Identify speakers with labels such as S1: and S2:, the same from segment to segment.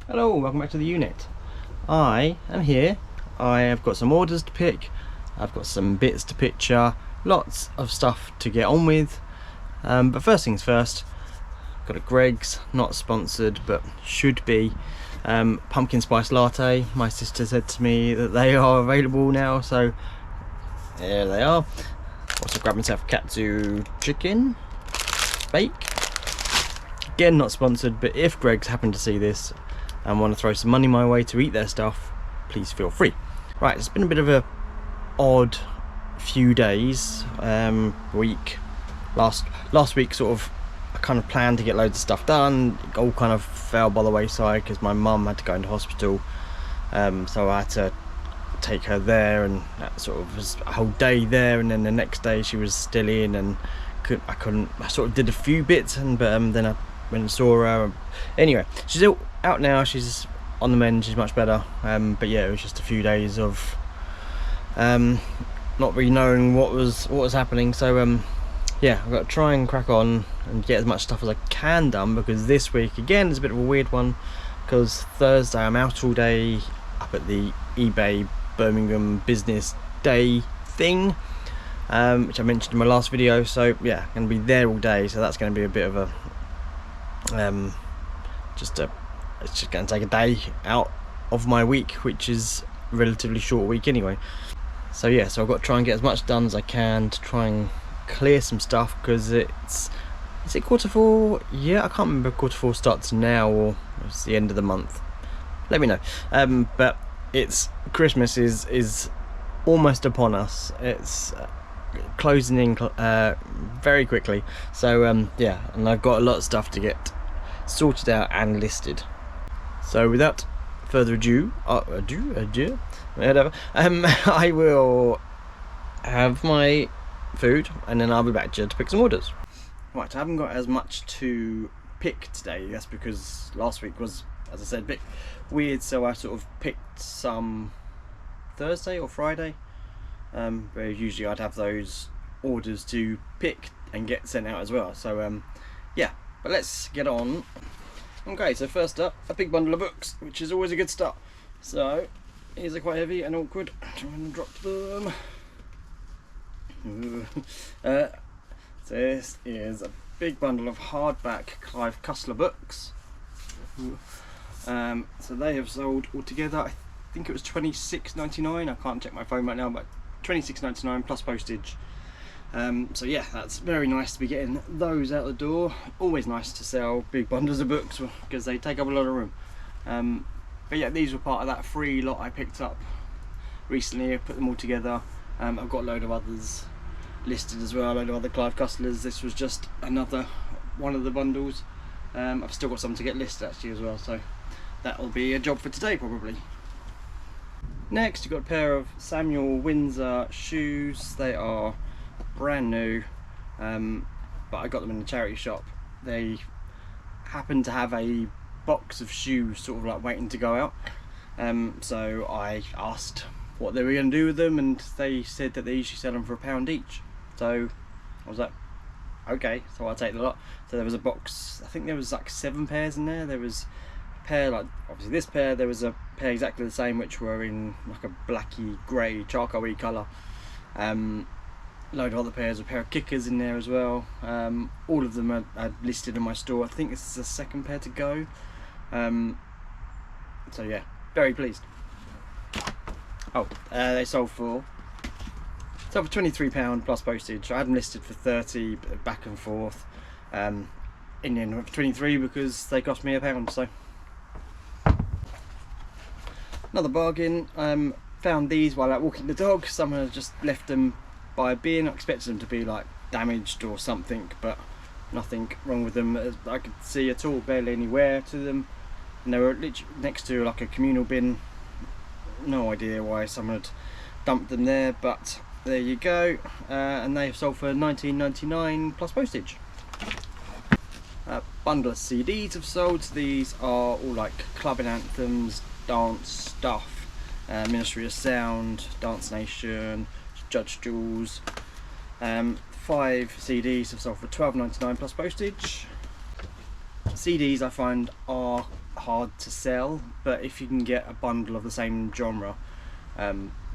S1: Hello, welcome back to the unit. I am here. I have got some orders to pick. I've got some bits to picture. Lots of stuff to get on with. But first things first, got a Greg's, not sponsored, but should be. Pumpkin spice latte. My sister said to me that they are available now, so there they are. Also grabbed myself katsu chicken bake. Again, not sponsored, but if Greg's happen to see this and want to throw some money my way to eat their stuff, please feel free. Right, it's been a bit of a odd few days, week. Last week sort of I kind of planned to get loads of stuff done. It all kind of fell by the wayside because my mum had to go into hospital, so I had to take her there, and that sort of was a whole day there, and then the next day she was still in, and I sort of did a few bits, and but then I went and saw her. Anyway, she's out now, she's on the mend, she's much better, but yeah, it was just a few days of not really knowing what was happening, so yeah, I've got to try and crack on and get as much stuff as I can done, because this week again is a bit of a weird one, because Thursday I'm out all day up at the eBay Birmingham business day thing, which I mentioned in my last video. So yeah, I'm going to be there all day, so that's going to be a bit of a it's just going to take a day out of my week, which is a relatively short week anyway. So yeah, so I've got to try and get as much done as I can to try and clear some stuff, because is it Q4? Yeah, I can't remember if Q4 starts now or it's the end of the month. Let me know. But it's Christmas is almost upon us. It's closing in very quickly. So yeah, and I've got a lot of stuff to get sorted out and listed. So without further ado, whatever, I will have my food and then I'll be back to pick some orders. Right, I haven't got as much to pick today. That's because last week was, as I said, a bit weird, so I sort of picked some Thursday or Friday, where usually I'd have those orders to pick and get sent out as well. So yeah, but let's get on. Okay, so first up, a big bundle of books, which is always a good start. So these are quite heavy and awkward. Trying to drop them. This is a big bundle of hardback Clive Cussler books. So they have sold altogether, I think it was $26.99. I can't check my phone right now, but $26.99 plus postage. So yeah, that's very nice to be getting those out the door. Always nice to sell big bundles of books because they take up a lot of room. But yeah, these were part of that free lot I picked up recently. I put them all together. I've got a load of others listed as well, a load of other Clive Cusslers. This was just another one of the bundles. I've still got some to get listed actually as well, so that'll be a job for today probably. Next, you've got a pair of Samuel Windsor shoes. They are brand new, but I got them in the charity shop. They happen to have a box of shoes sort of like waiting to go out, so I asked what they were going to do with them, and they said that they usually sell them for £1 each. So I was like, okay, so I'll take the lot. So there was a box, I think there was like 7 pairs in there. There was a pair, like obviously this pair, there was a pair exactly the same which were in like a blacky grey charcoal-y colour. Load of other pairs, a pair of kickers in there as well. All of them are listed in my store. I think this is the second pair to go. So yeah, very pleased. Oh, they sold for £23 plus postage. I had them listed for 30, back and forth. In the end, I went for 23 because they cost me £1. So another bargain. Found these while out walking the dog. Someone had just left them by a bin. I expected them to be like damaged or something, but nothing wrong with them as I could see at all. Barely any wear to them, and they were literally next to like a communal bin. No idea why someone had dumped them there, but there you go. And they have sold for $19.99 plus postage. A bundle of CDs have sold. These are all like clubbing anthems, dance stuff, Ministry of Sound, Dance Nation, Judge Jules. 5 CDs have sold for $12.99 plus postage. CDs I find are hard to sell, but if you can get a bundle of the same genre,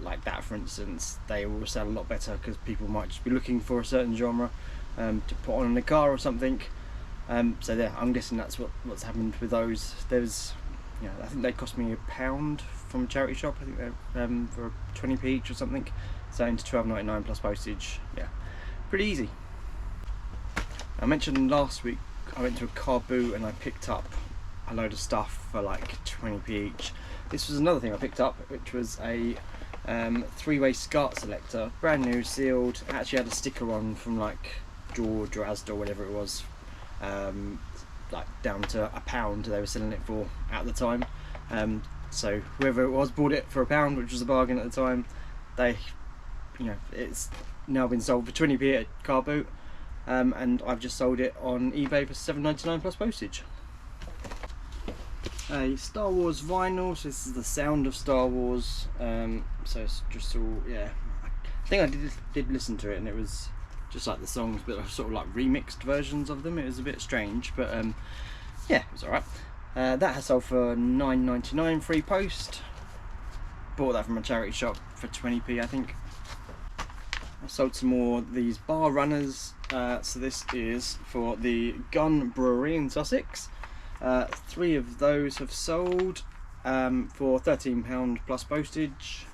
S1: like that for instance, they will sell a lot better, because people might just be looking for a certain genre to put on in a car or something. So yeah, I'm guessing that's what's happened with those. There's, I think they cost me £1 from a charity shop. I think they're for 20p each or something. So into £12.99 plus postage. Yeah, pretty easy. I mentioned last week I went to a Carboot and I picked up a load of stuff for like 20p each. This was another thing I picked up, which was a three-way SCART selector, brand new, sealed. It actually had a sticker on from like George or Asda or whatever it was, like down to £1 they were selling it for at the time. So whoever it was bought it for £1, which was a bargain at the time. They, it's now been sold for 20p at Carboot, and I've just sold it on eBay for £7.99 plus postage. A Star Wars vinyl, so this is the sound of Star Wars, so it's just all, I think I did listen to it, and it was just like the songs, but sort of like remixed versions of them. It was a bit strange, but yeah, it was alright. That has sold for £9.99 free post. Bought that from a charity shop for 20p, I think. I sold some more of these bar runners. So this is for the Gun Brewery in Sussex. 3 of those have sold for £13 plus postage.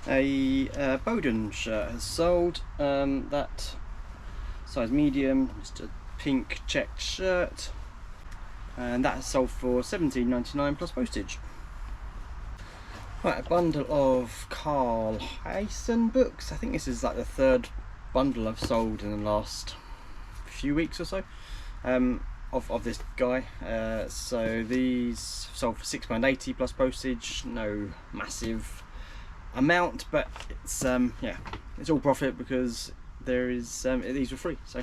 S1: A Bowden shirt has sold, that size medium, just a pink checked shirt, and that has sold for £17.99 plus postage. Right, a bundle of Carl Hyson books. I think this is like the 3rd bundle I've sold in the last few weeks or so, of this guy. So these sold for £6.80 plus postage. No massive amount, but it's it's all profit, because there is these were free. So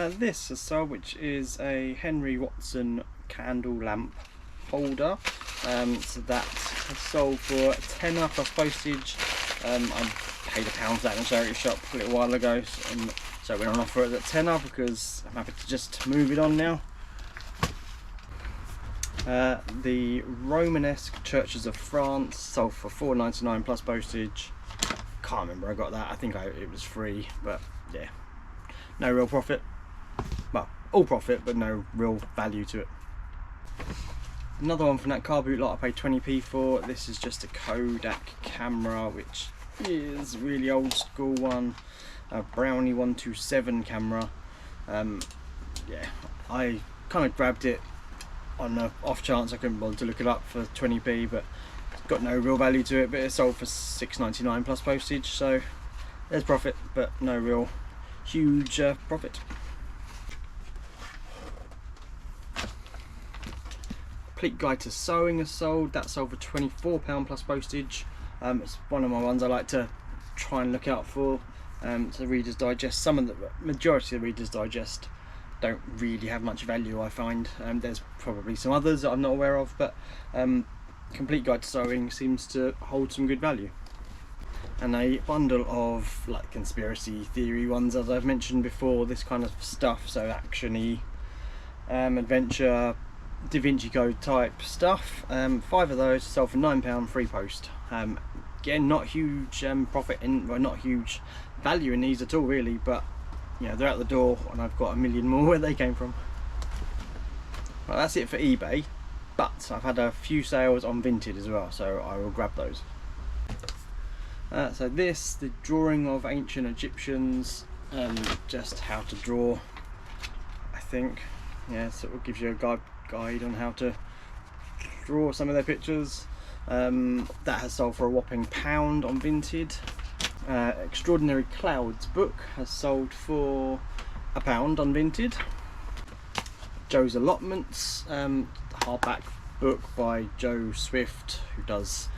S1: this is sold, which is a Henry Watson candle lamp holder. So that has sold for £10 plus postage. I paid £1 for that in a charity shop a little while ago, so it went on offer at £10 because I'm happy to just move it on now. The Romanesque Churches of France sold for £4.99 plus postage. Can't remember I got that. I think it was free, but yeah, no real profit. Well, all profit, but no real value to it. Another one from that Carboot lot I paid 20p for. This is just a Kodak camera, which is really old school one, a Brownie 127 camera. Yeah, I kind of grabbed it on the off chance. I couldn't bother to look it up for 20p, but it's got no real value to it. But it's sold for £6.99 plus postage, so there's profit, but no real huge profit. Complete Guide to Sewing has sold. That sold for £24 plus postage. It's one of my ones I like to try and look out for. So Reader's Digest, some of the majority of Reader's Digest don't really have much value, I find. There's probably some others that I'm not aware of, but Complete Guide to Sewing seems to hold some good value. And a bundle of like conspiracy theory ones, as I've mentioned before, this kind of stuff, so action-y, adventure, Da Vinci Code type stuff. 5 of those sold for £9 free post. Again, not huge profit well, not huge value in these at all really, but they're out the door, and I've got a million more where they came from. Well, that's it for eBay, but I've had a few sales on Vinted as well, so I will grab those. So this, the drawing of ancient Egyptians, just how to draw, I think. So it gives you a guide on how to draw some of their pictures. That has sold for a whopping £1 on Vinted. Extraordinary Clouds book has sold for £1 on Vinted. Joe's Allotments, hardback book by Joe Swift, who does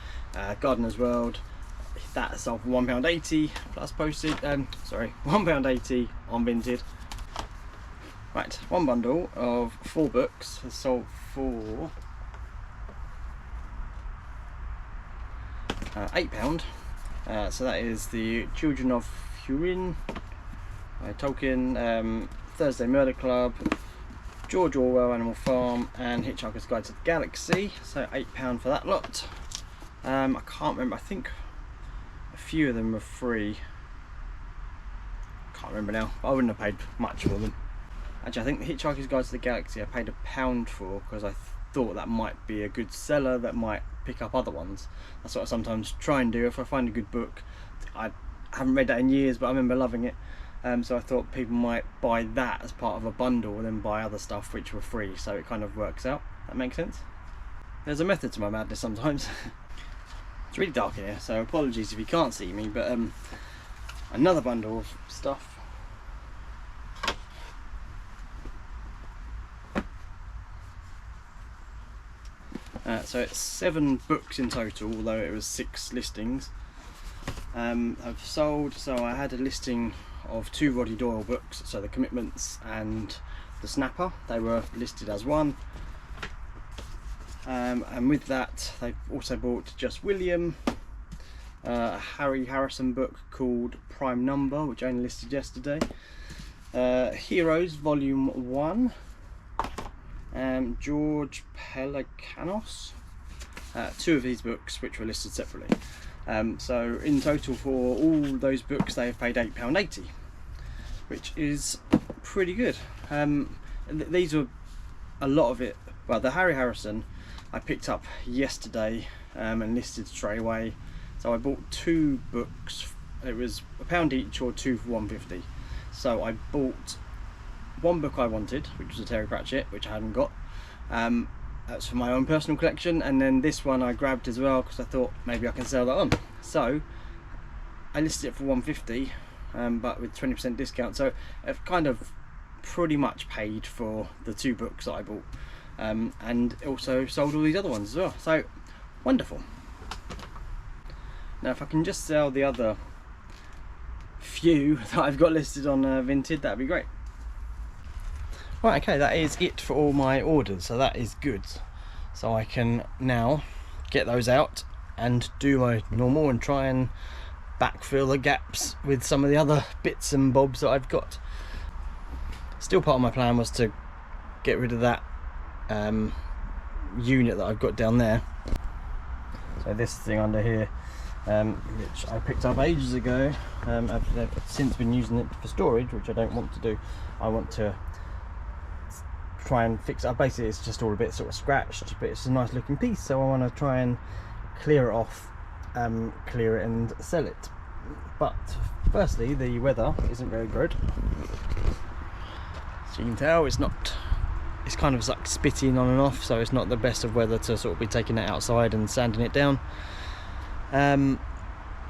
S1: Gardener's World. That has sold for £1.80 plus postage. Sorry, £1.80 on Vinted. Right, one bundle of 4 books has sold for £8. So that is the Children of Hurin by Tolkien, Thursday Murder Club, George Orwell Animal Farm and Hitchhiker's Guide to the Galaxy, so £8 for that lot. I can't remember, I think a few of them were free. Can't remember now, but I wouldn't have paid much for them. Actually, I think the Hitchhiker's Guide to the Galaxy I paid £1 for, because I thought that might be a good seller that might pick up other ones. That's what I sometimes try and do. If I find a good book, I haven't read that in years, but I remember loving it. So I thought people might buy that as part of a bundle and then buy other stuff which were free, so it kind of works out. That makes sense? There's a method to my madness sometimes. It's really dark in here, so apologies if you can't see me, but another bundle of stuff. So it's 7 books in total, although it was 6 listings. I've sold, so I had a listing of 2 Roddy Doyle books, so The Commitments and The Snapper. They were listed as one. And with that, they've also bought Just William, a Harry Harrison book called Prime Number, which I only listed yesterday. Heroes Volume 1. George Pelecanos. 2 of these books which were listed separately. So in total for all those books they have paid £8.80, which is pretty good. These were a lot of it. Well, the Harry Harrison I picked up yesterday and listed straight away. So I bought 2 books. It was £1 each or 2 for £1.50. So I bought 1 book I wanted, which was a Terry Pratchett, which I hadn't got. That's for my own personal collection, and then this one I grabbed as well because I thought maybe I can sell that on. So I listed it for £1.50, but with 20% discount. So I've kind of pretty much paid for the 2 books that I bought, and also sold all these other ones as well. So wonderful. Now if I can just sell the other few that I've got listed on Vinted, that'd be great. Right, okay, that is it for all my orders, so that is good. So I can now get those out and do my normal and try and backfill the gaps with some of the other bits and bobs that I've got. Still part of my plan was to get rid of that unit that I've got down there. So this thing under here, which I picked up ages ago, I've since been using it for storage, which I don't want to do. I want to try and fix it up. Basically it's just all a bit sort of scratched, but it's a nice looking piece, so I want to try and clear it off, clear it and sell it. But firstly, the weather isn't very good, so you can tell it's kind of like spitting on and off, so it's not the best of weather to sort of be taking it outside and sanding it down. And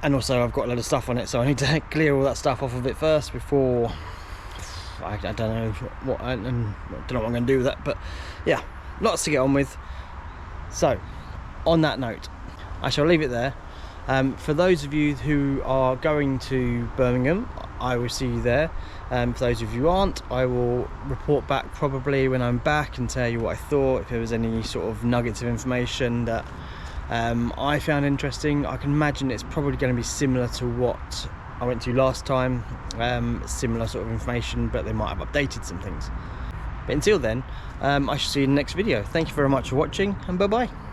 S1: also I've got a lot of stuff on it, so I need to clear all that stuff off of it first before I don't know what I don't know what I'm going to do with that, but yeah, lots to get on with. So on that note, I shall leave it there. For those of you who are going to Birmingham, I will see you there. For those of you who aren't, I will report back probably when I'm back and tell you what I thought, if there was any sort of nuggets of information that I found interesting. I can imagine it's probably going to be similar to what I went to last time, similar sort of information, but they might have updated some things. But until then, I shall see you in the next video. Thank you very much for watching, and bye bye.